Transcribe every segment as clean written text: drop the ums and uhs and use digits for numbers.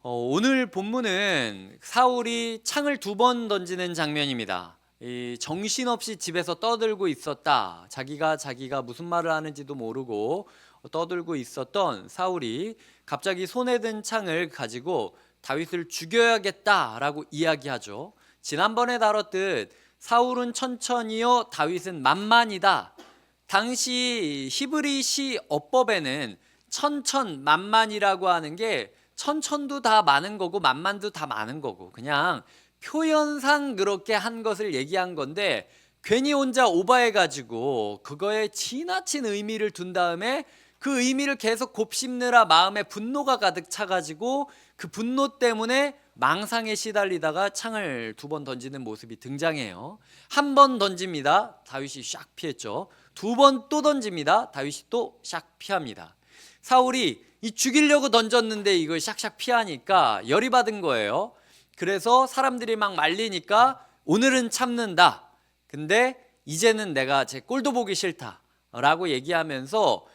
오늘 본문은 사울이 창을 2번 던지는 장면입니다. 정신없이 집에서 떠들고 있었다. 자기가 무슨 말을 하는지도 모르고 떠들고 있었던 사울이 갑자기 손에 든 창을 가지고 다윗을 죽여야겠다라고 이야기하죠. 지난번에 다뤘듯 사울은 천천히요, 다윗은 만만이다. 당시 히브리 시 어법에는 천천만만이라고 하는 게 천천도 다 많은 거고 만만도 다 많은 거고 그냥 표현상 그렇게 한 것을 얘기한 건데, 괜히 혼자 오버해가지고 그거에 지나친 의미를 둔 다음에 그 의미를 계속 곱씹느라 마음에 분노가 가득 차가지고 그 분노 때문에 망상에 시달리다가 창을 2번 던지는 모습이 등장해요. 한 번 던집니다. 다윗이 샥 피했죠. 2번 또 던집니다. 다윗이 또 샥 피합니다. 사울이 죽이려고 던졌는데 이걸 샥샥 피하니까 열이 받은 거예요. 그래서 사람들이 막 말리니까 오늘은 참는다. 근데 이제는 내가 제 꼴도 보기 싫다 라고 얘기하면서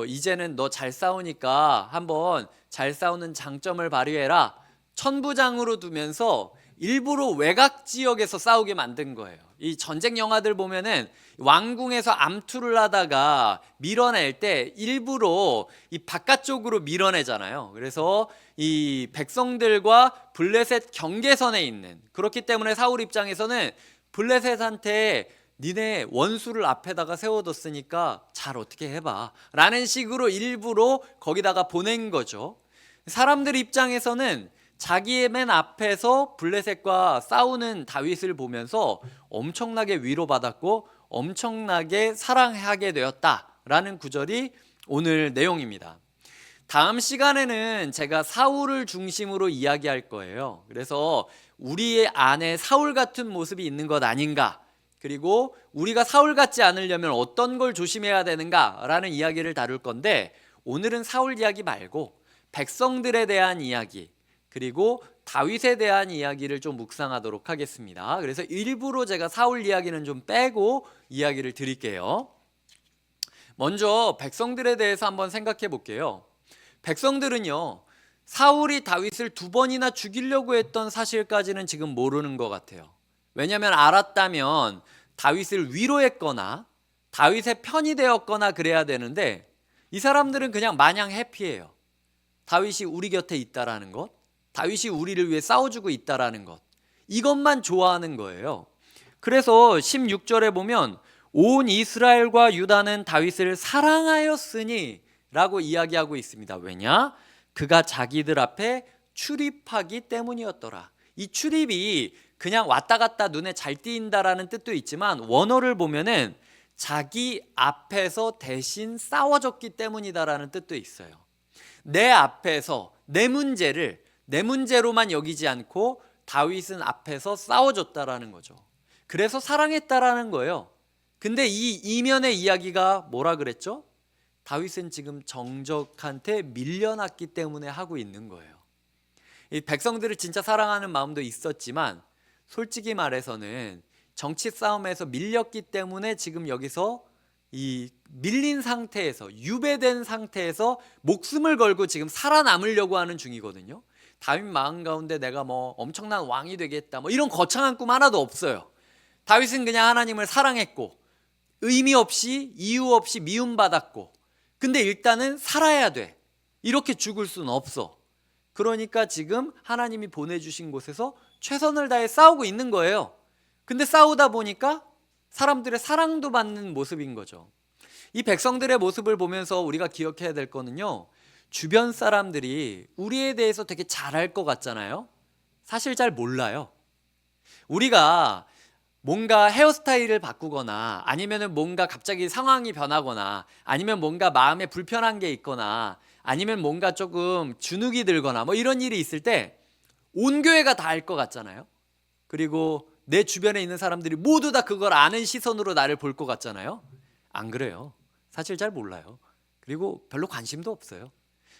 이제는 너 잘 싸우니까 한번 잘 싸우는 장점을 발휘해라. 천부장으로 두면서 일부러 외곽 지역에서 싸우게 만든 거예요. 이 전쟁 영화들 보면은 왕궁에서 암투를 하다가 밀어낼 때 일부러 이 바깥쪽으로 밀어내잖아요. 그래서 이 백성들과 블레셋 경계선에 있는, 그렇기 때문에 사울 입장에서는 블레셋한테 니네 원수를 앞에다가 세워뒀으니까 잘 어떻게 해봐 라는 식으로 일부러 거기다가 보낸 거죠. 사람들 입장에서는 자기의 맨 앞에서 블레셋과 싸우는 다윗을 보면서 엄청나게 위로받았고 엄청나게 사랑하게 되었다라는 구절이 오늘 내용입니다. 다음 시간에는 제가 사울을 중심으로 이야기할 거예요. 그래서 우리의 안에 사울 같은 모습이 있는 것 아닌가, 그리고 우리가 사울 같지 않으려면 어떤 걸 조심해야 되는가라는 이야기를 다룰 건데, 오늘은 사울 이야기 말고 백성들에 대한 이야기, 그리고 다윗에 대한 이야기를 좀 묵상하도록 하겠습니다. 그래서 일부러 제가 사울 이야기는 좀 빼고 이야기를 드릴게요. 먼저 백성들에 대해서 한번 생각해 볼게요. 백성들은요, 사울이 다윗을 2번이나 죽이려고 했던 사실까지는 지금 모르는 것 같아요. 왜냐하면 알았다면 다윗을 위로했거나 다윗의 편이 되었거나 그래야 되는데, 이 사람들은 그냥 마냥 해피해요. 다윗이 우리 곁에 있다라는 것, 다윗이 우리를 위해 싸워주고 있다라는 것, 이것만 좋아하는 거예요. 그래서 16절에 보면 온 이스라엘과 유다는 다윗을 사랑하였으니 라고 이야기하고 있습니다. 왜냐? 그가 자기들 앞에 출입하기 때문이었더라. 이 출입이 그냥 왔다 갔다 눈에 잘 띄인다라는 뜻도 있지만, 원어를 보면은 자기 앞에서 대신 싸워줬기 때문이다라는 뜻도 있어요. 내 앞에서 내 문제로만 여기지 않고 다윗은 앞에서 싸워줬다라는 거죠. 그래서 사랑했다라는 거예요. 근데 이 이면의 이야기가 뭐라 그랬죠? 다윗은 지금 정적한테 밀려났기 때문에 하고 있는 거예요. 이 백성들을 진짜 사랑하는 마음도 있었지만, 솔직히 말해서는 정치 싸움에서 밀렸기 때문에 지금 여기서 이 밀린 상태에서, 유배된 상태에서 목숨을 걸고 지금 살아남으려고 하는 중이거든요. 다윗 마음 가운데 내가 엄청난 왕이 되겠다 이런 거창한 꿈 하나도 없어요. 다윗은 그냥 하나님을 사랑했고 의미 없이 이유 없이 미움받았고, 근데 일단은 살아야 돼. 이렇게 죽을 수는 없어. 그러니까 지금 하나님이 보내주신 곳에서 최선을 다해 싸우고 있는 거예요. 근데 싸우다 보니까 사람들의 사랑도 받는 모습인 거죠. 이 백성들의 모습을 보면서 우리가 기억해야 될 거는요, 주변 사람들이 우리에 대해서 되게 잘할 것 같잖아요. 사실 잘 몰라요. 우리가 뭔가 헤어스타일을 바꾸거나, 아니면 뭔가 갑자기 상황이 변하거나, 아니면 뭔가 마음에 불편한 게 있거나, 아니면 뭔가 조금 주눅이 들거나 이런 일이 있을 때 온 교회가 다 알 것 같잖아요. 그리고 내 주변에 있는 사람들이 모두 다 그걸 아는 시선으로 나를 볼 것 같잖아요. 안 그래요. 사실 잘 몰라요. 그리고 별로 관심도 없어요.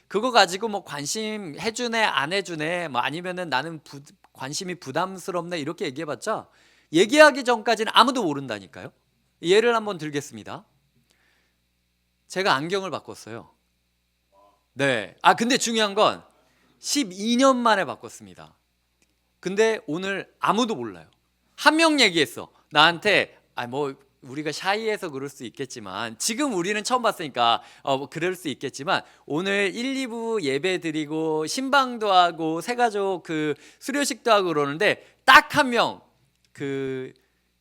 그거 가지고 관심 해주네 안 해주네, 아니면은 나는 관심이 부담스럽네 이렇게 얘기해봤자 얘기하기 전까지는 아무도 모른다니까요. 예를 한번 들겠습니다. 제가 안경을 바꿨어요. 네. 근데 중요한 건 12년 만에 바꿨습니다. 근데 오늘 아무도 몰라요. 한 명 얘기했어. 나한테 뭐 우리가 샤이해서 그럴 수 있겠지만, 지금 우리는 처음 봤으니까 뭐 그럴 수 있겠지만, 오늘 1, 2부 예배 드리고 신방도 하고 새가족 그 수료식도 하고 그러는데 딱 한 명, 그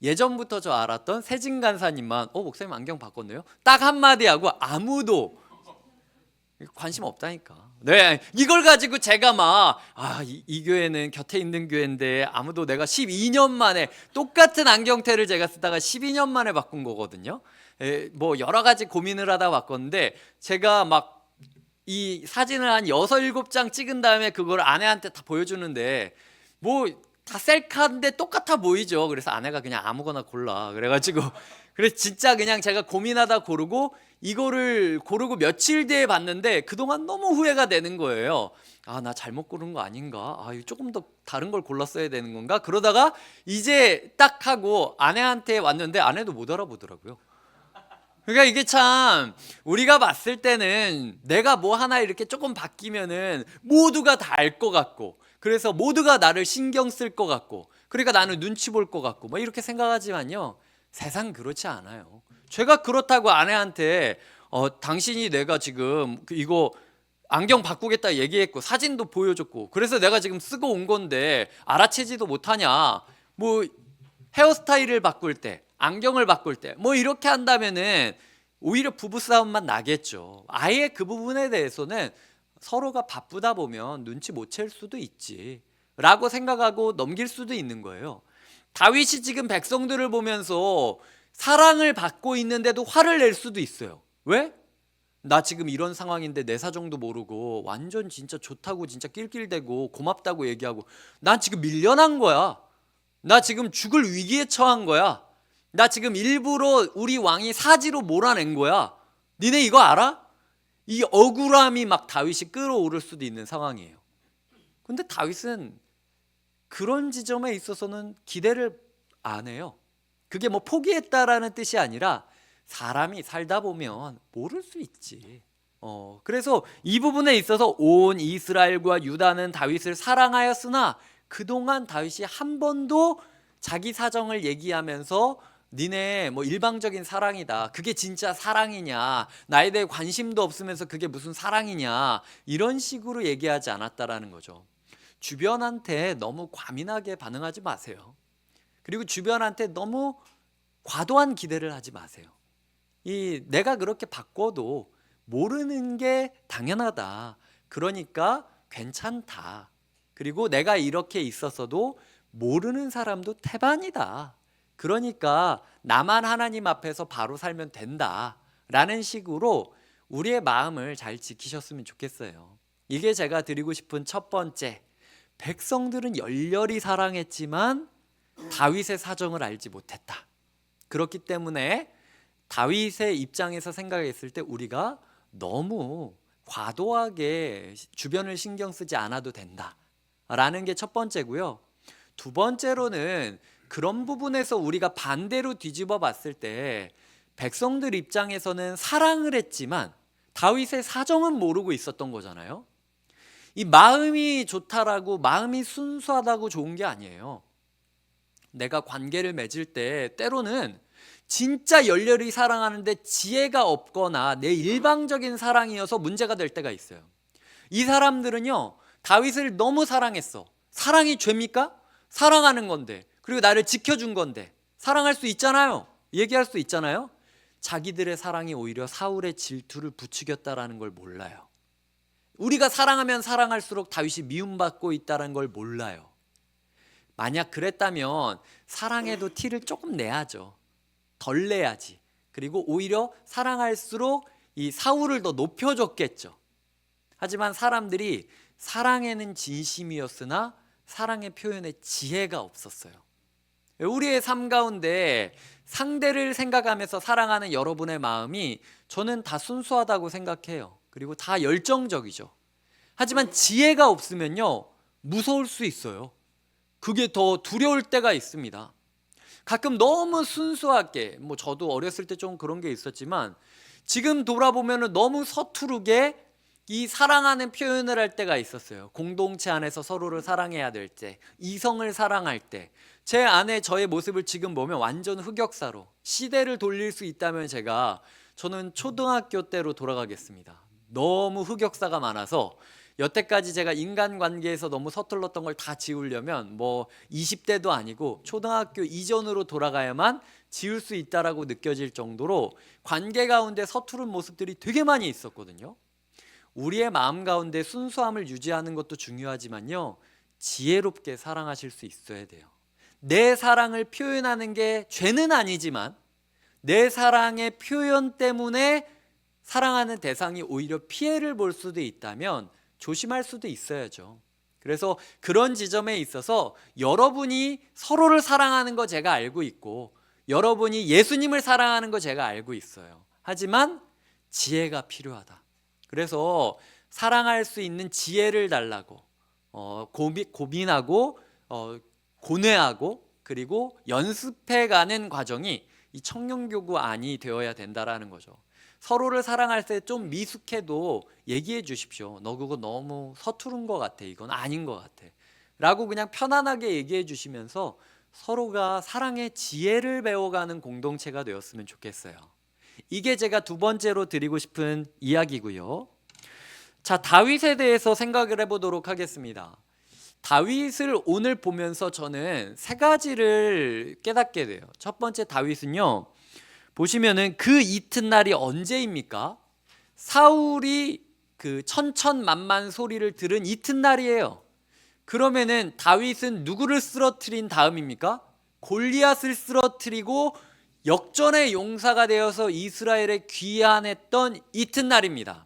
예전부터 저 알았던 세진 간사님만 목사님 안경 바꿨네요, 딱 한마디 하고 아무도 관심 없다니까. 네, 이걸 가지고 제가 막 이 교회는 곁에 있는 교회인데 아무도, 내가 12년 만에 똑같은 안경테를 제가 쓰다가 12년 만에 바꾼 거거든요. 뭐 여러 가지 고민을 하다 바꿨는데, 제가 막 이 사진을 한 6, 7장 찍은 다음에 그걸 아내한테 다 보여주는데 뭐 다 셀카인데 똑같아 보이죠. 그래서 아내가 그냥 아무거나 골라 그래가지고 그래서 진짜 그냥 제가 고민하다 고르고, 이거를 고르고 며칠 뒤에 봤는데 그동안 너무 후회가 되는 거예요. 나 잘못 고른 거 아닌가? 조금 더 다른 걸 골랐어야 되는 건가? 그러다가 이제 딱 하고 아내한테 왔는데 아내도 못 알아보더라고요. 그러니까 이게 참, 우리가 봤을 때는 내가 뭐 하나 이렇게 조금 바뀌면은 모두가 다 알 것 같고, 그래서 모두가 나를 신경 쓸 것 같고, 그러니까 나는 눈치 볼 것 같고 뭐 이렇게 생각하지만요, 세상 그렇지 않아요. 제가 그렇다고 아내한테 당신이 내가 지금 이거 안경 바꾸겠다 얘기했고 사진도 보여줬고 그래서 내가 지금 쓰고 온 건데 알아채지도 못하냐, 뭐 헤어스타일을 바꿀 때, 안경을 바꿀 때 뭐 이렇게 한다면은 오히려 부부싸움만 나겠죠. 아예 그 부분에 대해서는 서로가 바쁘다 보면 눈치 못 챌 수도 있지 라고 생각하고 넘길 수도 있는 거예요. 다윗이 지금 백성들을 보면서 사랑을 받고 있는데도 화를 낼 수도 있어요. 왜? 나 지금 이런 상황인데 내 사정도 모르고 완전 진짜 좋다고 진짜 낄낄대고 고맙다고 얘기하고 난 지금 밀려난 거야. 나 지금 죽을 위기에 처한 거야. 나 지금 일부러 우리 왕이 사지로 몰아낸 거야. 니네 이거 알아? 이 억울함이 막 다윗이 끌어오를 수도 있는 상황이에요. 근데 다윗은 그런 지점에 있어서는 기대를 안 해요. 그게 뭐 포기했다라는 뜻이 아니라 사람이 살다 보면 모를 수 있지. 그래서 이 부분에 있어서 온 이스라엘과 유다는 다윗을 사랑하였으나 그동안 다윗이 한 번도 자기 사정을 얘기하면서 니네 뭐 일방적인 사랑이다, 그게 진짜 사랑이냐, 나에 대해 관심도 없으면서 그게 무슨 사랑이냐, 이런 식으로 얘기하지 않았다라는 거죠. 주변한테 너무 과민하게 반응하지 마세요. 그리고 주변한테 너무 과도한 기대를 하지 마세요. 내가 그렇게 바꿔도 모르는 게 당연하다, 그러니까 괜찮다, 그리고 내가 이렇게 있었어도 모르는 사람도 태반이다, 그러니까 나만 하나님 앞에서 바로 살면 된다 라는 식으로 우리의 마음을 잘 지키셨으면 좋겠어요. 이게 제가 드리고 싶은 첫 번째, 백성들은 열렬히 사랑했지만 다윗의 사정을 알지 못했다. 그렇기 때문에 다윗의 입장에서 생각했을 때 우리가 너무 과도하게 주변을 신경 쓰지 않아도 된다라는 게 첫 번째고요. 두 번째로는 그런 부분에서 우리가 반대로 뒤집어 봤을 때 백성들 입장에서는 사랑을 했지만 다윗의 사정은 모르고 있었던 거잖아요. 이 마음이 좋다라고, 마음이 순수하다고 좋은 게 아니에요. 내가 관계를 맺을 때 때로는 진짜 열렬히 사랑하는데 지혜가 없거나 내 일방적인 사랑이어서 문제가 될 때가 있어요. 이 사람들은요, 다윗을 너무 사랑했어. 사랑이 죄입니까? 사랑하는 건데, 그리고 나를 지켜준 건데 사랑할 수 있잖아요. 얘기할 수 있잖아요. 자기들의 사랑이 오히려 사울의 질투를 부추겼다라는 걸 몰라요. 우리가 사랑하면 사랑할수록 다윗이 미움받고 있다는 걸 몰라요. 만약 그랬다면 사랑해도 티를 조금 내야죠. 덜 내야지. 그리고 오히려 사랑할수록 이 사울을 더 높여줬겠죠. 하지만 사람들이 사랑에는 진심이었으나 사랑의 표현에 지혜가 없었어요. 우리의 삶 가운데 상대를 생각하면서 사랑하는 여러분의 마음이 저는 다 순수하다고 생각해요. 그리고 다 열정적이죠. 하지만 지혜가 없으면요, 무서울 수 있어요. 그게 더 두려울 때가 있습니다. 가끔 너무 순수하게, 뭐 저도 어렸을 때 좀 그런 게 있었지만 지금 돌아보면 너무 서투르게 이 사랑하는 표현을 할 때가 있었어요. 공동체 안에서 서로를 사랑해야 될 때, 이성을 사랑할 때. 제 안에 저의 모습을 지금 보면 완전 흑역사로, 시대를 돌릴 수 있다면 저는 초등학교 때로 돌아가겠습니다. 너무 흑역사가 많아서 여태까지 제가 인간관계에서 너무 서툴렀던 걸 다 지우려면 20대도 아니고 초등학교 이전으로 돌아가야만 지울 수 있다라고 느껴질 정도로 관계 가운데 서투른 모습들이 되게 많이 있었거든요. 우리의 마음 가운데 순수함을 유지하는 것도 중요하지만요, 지혜롭게 사랑하실 수 있어야 돼요. 내 사랑을 표현하는 게 죄는 아니지만 내 사랑의 표현 때문에 사랑하는 대상이 오히려 피해를 볼 수도 있다면 조심할 수도 있어야죠. 그래서 그런 지점에 있어서 여러분이 서로를 사랑하는 거 제가 알고 있고, 여러분이 예수님을 사랑하는 거 제가 알고 있어요. 하지만 지혜가 필요하다. 그래서 사랑할 수 있는 지혜를 달라고 고민하고 고뇌하고 그리고 연습해가는 과정이 이 청년교구 안이 되어야 된다라는 거죠. 서로를 사랑할 때 좀 미숙해도 얘기해 주십시오. 너 그거 너무 서투른 것 같아. 이건 아닌 것 같아. 라고 그냥 편안하게 얘기해 주시면서 서로가 사랑의 지혜를 배워가는 공동체가 되었으면 좋겠어요. 이게 제가 두 번째로 드리고 싶은 이야기고요. 자, 다윗에 대해서 생각을 해보도록 하겠습니다. 다윗을 오늘 보면서 저는 세 가지를 깨닫게 돼요. 첫 번째, 다윗은요, 보시면은 그 이튿날이 언제입니까? 사울이 그 천천만만 소리를 들은 이튿날이에요. 그러면은 다윗은 누구를 쓰러뜨린 다음입니까? 골리앗을 쓰러뜨리고 역전의 용사가 되어서 이스라엘에 귀환했던 이튿날입니다.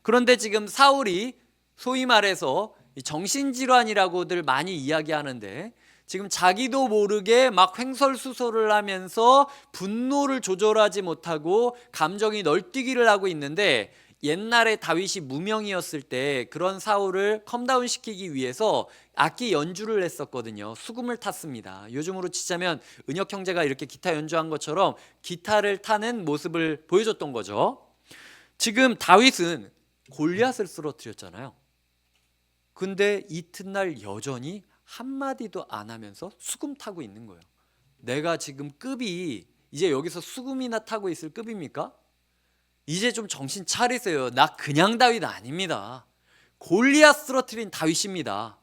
그런데 지금 사울이 소위 말해서 정신질환이라고들 많이 이야기하는데, 지금 자기도 모르게 막 횡설수설을 하면서 분노를 조절하지 못하고 감정이 널뛰기를 하고 있는데, 옛날에 다윗이 무명이었을 때 그런 사울을 컴다운 시키기 위해서 악기 연주를 했었거든요. 수금을 탔습니다. 요즘으로 치자면 은혁 형제가 이렇게 기타 연주한 것처럼 기타를 타는 모습을 보여줬던 거죠. 지금 다윗은 골리앗을 쓰러뜨렸잖아요. 근데 이튿날 여전히 한마디도 안 하면서 수금 타고 있는 거예요. 내가 지금 급이 이제 여기서 수금이나 타고 있을 급입니까? 이제 좀 정신 차리세요. 나 그냥 다윗 아닙니다. 골리앗 쓰러뜨린 다윗입니다.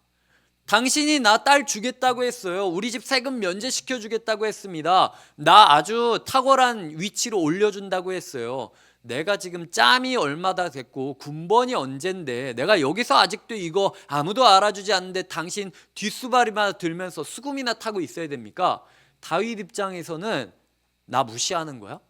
당신이 나 딸 주겠다고 했어요. 우리 집 세금 면제시켜 주겠다고 했습니다. 나 아주 탁월한 위치로 올려준다고 했어요. 내가 지금 짬이 얼마나 됐고 군번이 언젠데 내가 여기서 아직도 이거 아무도 알아주지 않는데 당신 뒷수발이나 들면서 수금이나 타고 있어야 됩니까? 다윗 입장에서는 나 무시하는 거야?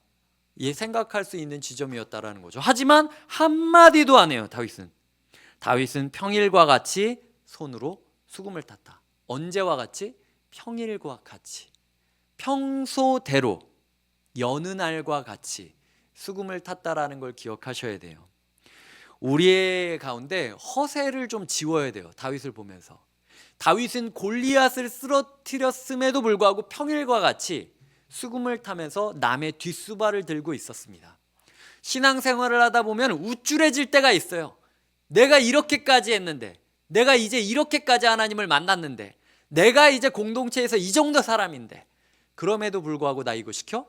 생각할 수 있는 지점이었다라는 거죠. 하지만 한마디도 안 해요. 다윗은 평일과 같이 손으로 수금을 탔다. 언제와 같이? 평일과 같이, 평소대로 여느 날과 같이 수금을 탔다라는 걸 기억하셔야 돼요. 우리의 가운데 허세를 좀 지워야 돼요. 다윗을 보면서 다윗은 골리앗을 쓰러뜨렸음에도 불구하고 평일과 같이 수금을 타면서 남의 뒷수발을 들고 있었습니다. 신앙생활을 하다 보면 우쭐해질 때가 있어요. 내가 이렇게까지 했는데, 내가 이제 이렇게까지 하나님을 만났는데, 내가 이제 공동체에서 이 정도 사람인데, 그럼에도 불구하고 나 이거 시켜?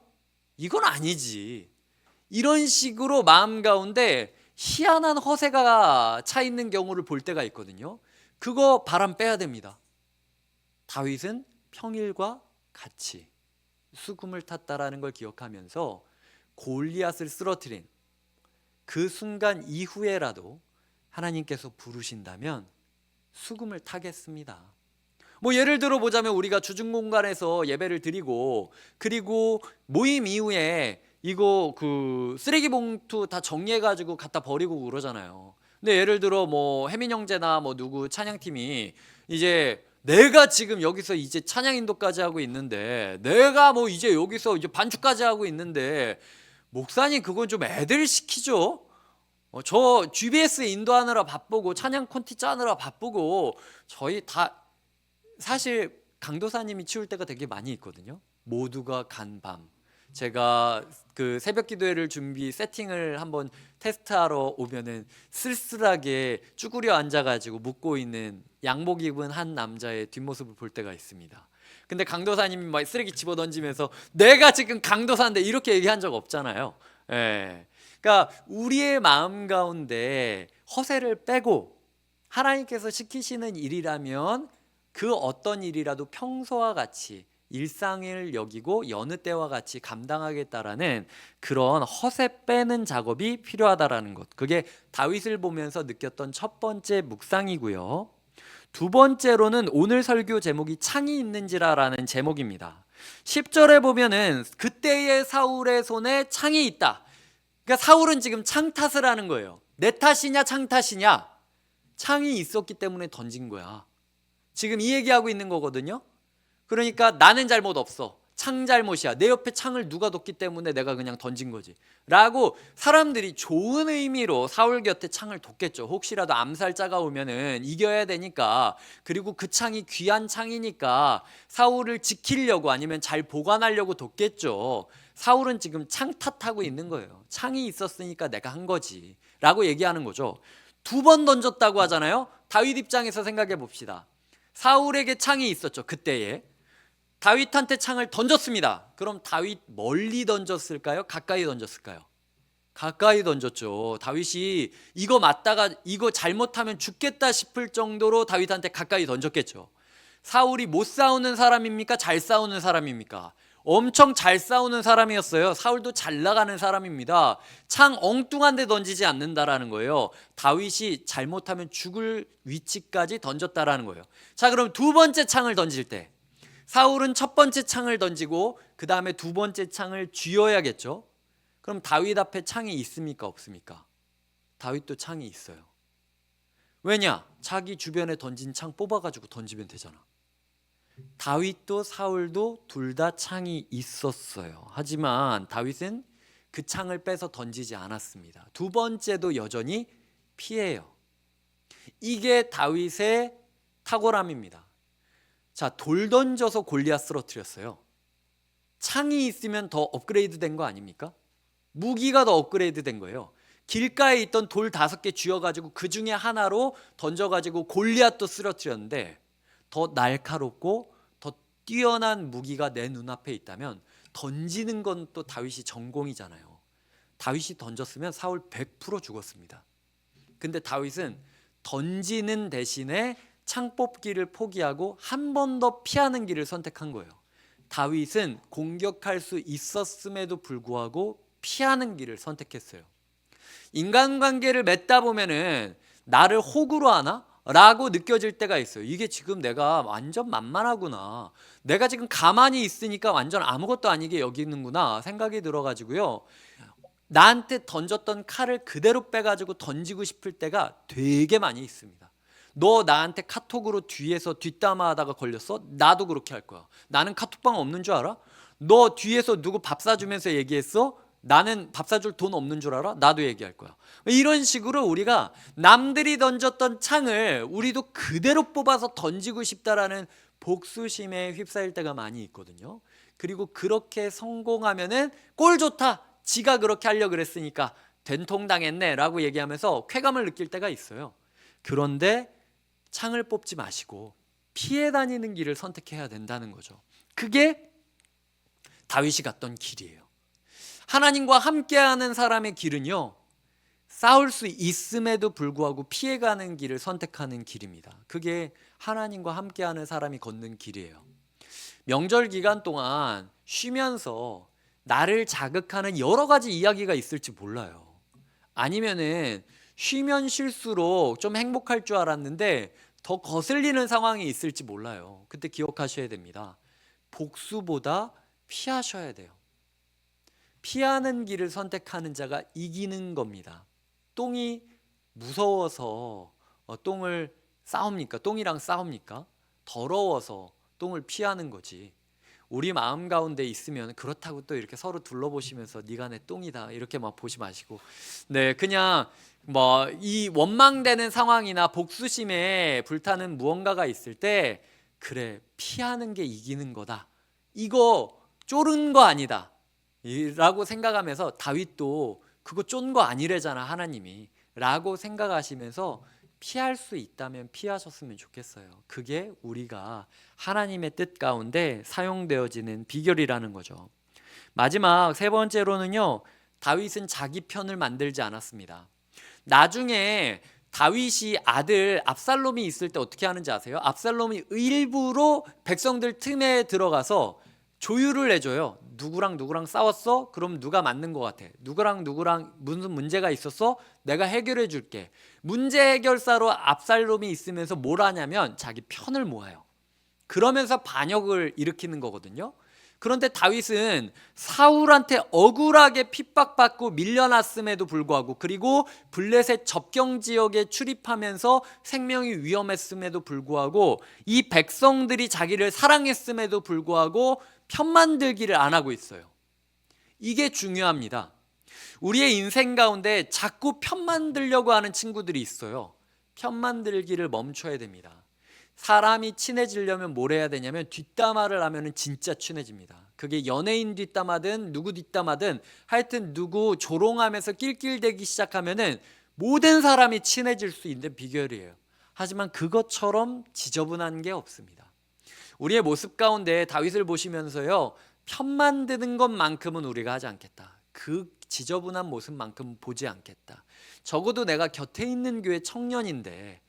이건 아니지. 이런 식으로 마음 가운데 희한한 허세가 차 있는 경우를 볼 때가 있거든요. 그거 바람 빼야 됩니다. 다윗은 평일과 같이 수금을 탔다라는 걸 기억하면서 골리앗을 쓰러뜨린 그 순간 이후에라도 하나님께서 부르신다면 수금을 타겠습니다. 예를 들어 보자면 우리가 주중공간에서 예배를 드리고 그리고 모임 이후에 이거 쓰레기 봉투 다 정리해가지고 갖다 버리고 그러잖아요. 근데 예를 들어 혜민 형제나 누구 찬양팀이 이제 내가 지금 여기서 이제 찬양 인도까지 하고 있는데, 내가 이제 여기서 이제 반주까지 하고 있는데, 목사님 그건 좀 애들 시키죠. 저 GBS 인도하느라 바쁘고 찬양 콘티 짜느라 바쁘고 저희 다 사실 강도사님이 치울 때가 되게 많이 있거든요. 모두가 간 밤, 제가 그 새벽 기도회를 준비 세팅을 한번 테스트하러 오면은 쓸쓸하게 쭈그려 앉아가지고 묻고 있는 양복 입은 한 남자의 뒷모습을 볼 때가 있습니다. 근데 강도사님이 막 쓰레기 집어 던지면서 내가 지금 강도사인데 이렇게 얘기한 적 없잖아요. 예. 그러니까 우리의 마음 가운데 허세를 빼고 하나님께서 시키시는 일이라면 그 어떤 일이라도 평소와 같이 일상을 여기고 여느 때와 같이 감당하겠다라는 그런 허세 빼는 작업이 필요하다라는 것. 그게 다윗을 보면서 느꼈던 첫 번째 묵상이고요. 두 번째로는 오늘 설교 제목이 창이 있는지라라는 제목입니다. 10절에 보면은 그때의 사울의 손에 창이 있다. 그러니까 사울은 지금 창 탓을 하는 거예요. 내 탓이냐 창 탓이냐? 창이 있었기 때문에 던진 거야. 지금 이 얘기하고 있는 거거든요. 그러니까 나는 잘못 없어. 창 잘못이야. 내 옆에 창을 누가 뒀기 때문에 내가 그냥 던진 거지. 라고 사람들이 좋은 의미로 사울 곁에 창을 뒀겠죠. 혹시라도 암살자가 오면은 이겨야 되니까. 그리고 그 창이 귀한 창이니까 사울을 지키려고 아니면 잘 보관하려고 뒀겠죠. 사울은 지금 창 탓하고 있는 거예요. 창이 있었으니까 내가 한 거지. 라고 얘기하는 거죠. 2번 던졌다고 하잖아요. 다윗 입장에서 생각해 봅시다. 사울에게 창이 있었죠. 그때에. 다윗한테 창을 던졌습니다. 그럼 다윗 멀리 던졌을까요? 가까이 던졌을까요? 가까이 던졌죠. 다윗이 이거 맞다가 이거 잘못하면 죽겠다 싶을 정도로 다윗한테 가까이 던졌겠죠. 사울이 못 싸우는 사람입니까? 잘 싸우는 사람입니까? 엄청 잘 싸우는 사람이었어요. 사울도 잘 나가는 사람입니다. 창 엉뚱한 데 던지지 않는다라는 거예요. 다윗이 잘못하면 죽을 위치까지 던졌다라는 거예요. 자, 그럼 두 번째 창을 던질 때 사울은 첫 번째 창을 던지고 그 다음에 두 번째 창을 쥐어야겠죠. 그럼 다윗 앞에 창이 있습니까? 없습니까? 다윗도 창이 있어요. 왜냐? 자기 주변에 던진 창 뽑아가지고 던지면 되잖아. 다윗도 사울도 둘 다 창이 있었어요. 하지만 다윗은 그 창을 빼서 던지지 않았습니다. 두 번째도 여전히 피해요. 이게 다윗의 탁월함입니다. 자, 돌 던져서 골리앗 쓰러뜨렸어요. 창이 있으면 더 업그레이드 된 거 아닙니까? 무기가 더 업그레이드 된 거예요. 길가에 있던 돌 5개 쥐어가지고 그 중에 하나로 던져가지고 골리앗도 쓰러뜨렸는데 더 날카롭고 더 뛰어난 무기가 내 눈앞에 있다면 던지는 건 또 다윗이 전공이잖아요. 다윗이 던졌으면 사울 100% 죽었습니다. 근데 다윗은 던지는 대신에 창 뽑기를 포기하고 한 번 더 피하는 길을 선택한 거예요. 다윗은 공격할 수 있었음에도 불구하고 피하는 길을 선택했어요. 인간관계를 맺다 보면은 나를 호구로 하나? 라고 느껴질 때가 있어요. 이게 지금 내가 완전 만만하구나. 내가 지금 가만히 있으니까 완전 아무것도 아니게 여기는구나 생각이 들어가지고요. 나한테 던졌던 칼을 그대로 빼가지고 던지고 싶을 때가 되게 많이 있습니다. 너 나한테 카톡으로 뒤에서 뒷담화하다가 걸렸어? 나도 그렇게 할 거야. 나는 카톡방 없는 줄 알아? 너 뒤에서 누구 밥 사주면서 얘기했어? 나는 밥 사줄 돈 없는 줄 알아? 나도 얘기할 거야. 이런 식으로 우리가 남들이 던졌던 창을 우리도 그대로 뽑아서 던지고 싶다라는 복수심에 휩싸일 때가 많이 있거든요. 그리고 그렇게 성공하면은 꼴 좋다. 지가 그렇게 하려고 그랬으니까 된통당했네 라고 얘기하면서 쾌감을 느낄 때가 있어요. 그런데 창을 뽑지 마시고 피해 다니는 길을 선택해야 된다는 거죠. 그게 다윗이 갔던 길이에요. 하나님과 함께하는 사람의 길은요, 싸울 수 있음에도 불구하고 피해가는 길을 선택하는 길입니다. 그게 하나님과 함께하는 사람이 걷는 길이에요. 명절 기간 동안 쉬면서 나를 자극하는 여러 가지 이야기가 있을지 몰라요. 아니면은 쉬면 쉴수록 좀 행복할 줄 알았는데 더 거슬리는 상황이 있을지 몰라요. 그때 기억하셔야 됩니다. 복수보다 피하셔야 돼요. 피하는 길을 선택하는 자가 이기는 겁니다. 똥이 무서워서 똥을 싸웁니까? 똥이랑 싸웁니까? 더러워서 똥을 피하는 거지. 우리 마음 가운데 있으면 그렇다고 또 이렇게 서로 둘러보시면서 네가 내 똥이다 이렇게 막 보지 마시고, 네, 그냥 뭐 이 원망되는 상황이나 복수심에 불타는 무언가가 있을 때 그래 피하는 게 이기는 거다. 이거 쫄은 거 아니다. 라고 생각하면서 다윗도 그거 쫀 거 아니래잖아 하나님이 라고 생각하시면서 피할 수 있다면 피하셨으면 좋겠어요. 그게 우리가 하나님의 뜻 가운데 사용되어지는 비결이라는 거죠. 마지막 세 번째로는요, 다윗은 자기 편을 만들지 않았습니다. 나중에 다윗이 아들 압살롬이 있을 때 어떻게 하는지 아세요? 압살롬이 일부러 백성들 틈에 들어가서 조율을 해줘요. 누구랑 누구랑 싸웠어? 그럼 누가 맞는 것 같아? 누구랑 누구랑 무슨 문제가 있었어? 내가 해결해 줄게. 문제 해결사로 압살롬이 있으면서 뭘 하냐면 자기 편을 모아요. 그러면서 반역을 일으키는 거거든요. 그런데 다윗은 사울한테 억울하게 핍박받고 밀려났음에도 불구하고, 그리고 블레셋 접경 지역에 출입하면서 생명이 위험했음에도 불구하고, 이 백성들이 자기를 사랑했음에도 불구하고 편 만들기를 안 하고 있어요. 이게 중요합니다. 우리의 인생 가운데 자꾸 편 만들려고 하는 친구들이 있어요. 편 만들기를 멈춰야 됩니다. 사람이 친해지려면 뭘 해야 되냐면 뒷담화를 하면 진짜 친해집니다. 그게 연예인 뒷담화든 누구 뒷담화든 하여튼 누구 조롱하면서 낄낄대기 시작하면은 모든 사람이 친해질 수 있는 비결이에요. 하지만 그것처럼 지저분한 게 없습니다. 우리의 모습 가운데 다윗을 보시면서요, 편 만드는 것만큼은 우리가 하지 않겠다. 그 지저분한 모습만큼 보지 않겠다. 적어도 내가 곁에 있는 교회 청년인데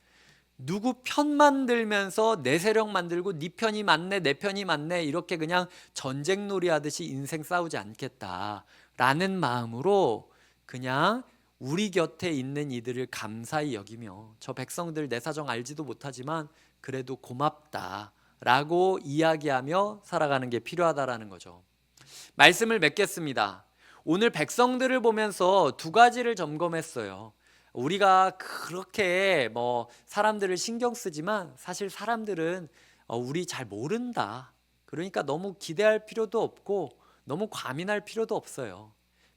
누구 편 만들면서 내 세력 만들고 네 편이 맞네 내 편이 맞네 이렇게 그냥 전쟁놀이 하듯이 인생 싸우지 않겠다라는 마음으로 그냥 우리 곁에 있는 이들을 감사히 여기며, 저 백성들 내 사정 알지도 못하지만 그래도 고맙다라고 이야기하며 살아가는 게 필요하다라는 거죠. 말씀을 맺겠습니다. 오늘 백성들을 보면서 두 가지를 점검했어요. 우리가 그렇게 사람들을 신경 쓰지만 사실 사람들은 우리 잘 모른다. 그러니까 너무 기대할 필요도 없고 너무 과민할 필요도 없어요.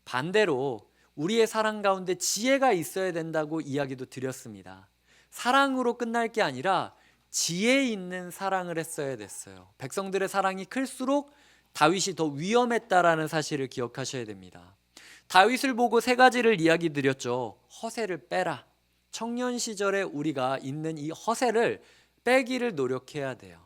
반대로 우리의 사랑 가운데 지혜가 있어야 된다고 이야기도 드렸습니다. 사랑으로 끝날 게 아니라 지혜 있는 사랑을 했어야 됐어요. 백성들의 사랑이 클수록 다윗이 더 위험했다라는 사실을 기억하셔야 됩니다. 다윗을 보고 세 가지를 이야기 드렸죠. 허세를 빼라. 청년 시절에 우리가 있는 이 허세를 빼기를 노력해야 돼요.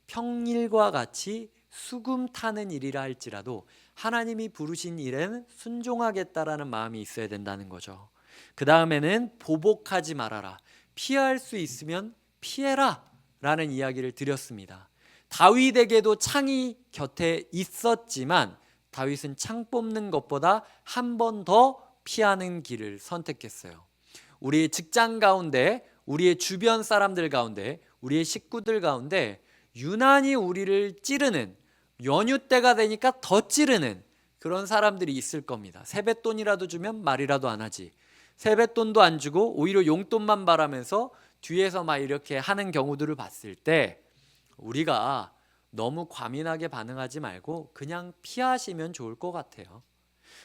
평일과 같이 수금 타는 일이라 할지라도 하나님이 부르신 일에는 순종하겠다라는 마음이 있어야 된다는 거죠. 그 다음에는 보복하지 말아라. 피할 수 있으면 피해라 라는 이야기를 드렸습니다. 다윗에게도 창이 곁에 있었지만 다윗은 창 뽑는 것보다 한 번 더 피하는 길을 선택했어요. 우리의 직장 가운데, 우리의 주변 사람들 가운데, 우리의 식구들 가운데 유난히 우리를 찌르는, 연휴 때가 되니까 더 찌르는 그런 사람들이 있을 겁니다. 세뱃돈이라도 주면 말이라도 안 하지. 세뱃돈도 안 주고 오히려 용돈만 바라면서 뒤에서 막 이렇게 하는 경우들을 봤을 때 우리가 너무 과민하게 반응하지 말고 그냥 피하시면 좋을 것 같아요.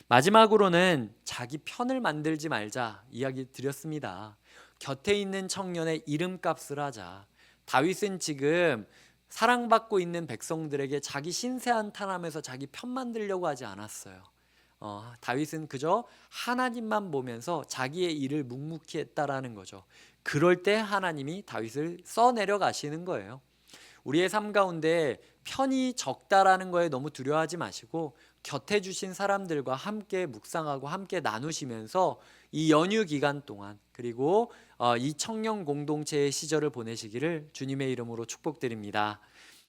마지막으로는 자기 편을 만들지 말자 이야기 드렸습니다. 곁에 있는 청년의 이름값을 하자. 다윗은 지금 사랑받고 있는 백성들에게 자기 신세 한탄하면서 자기 편 만들려고 하지 않았어요. 다윗은 그저 하나님만 보면서 자기의 일을 묵묵히 했다라는 거죠. 그럴 때 하나님이 다윗을 써내려 가시는 거예요. 우리의 삶 가운데 편이 적다라는 거에 너무 두려워하지 마시고 곁에 주신 사람들과 함께 묵상하고 함께 나누시면서 이 연휴 기간 동안, 그리고 이 청년 공동체의 시절을 보내시기를 주님의 이름으로 축복드립니다.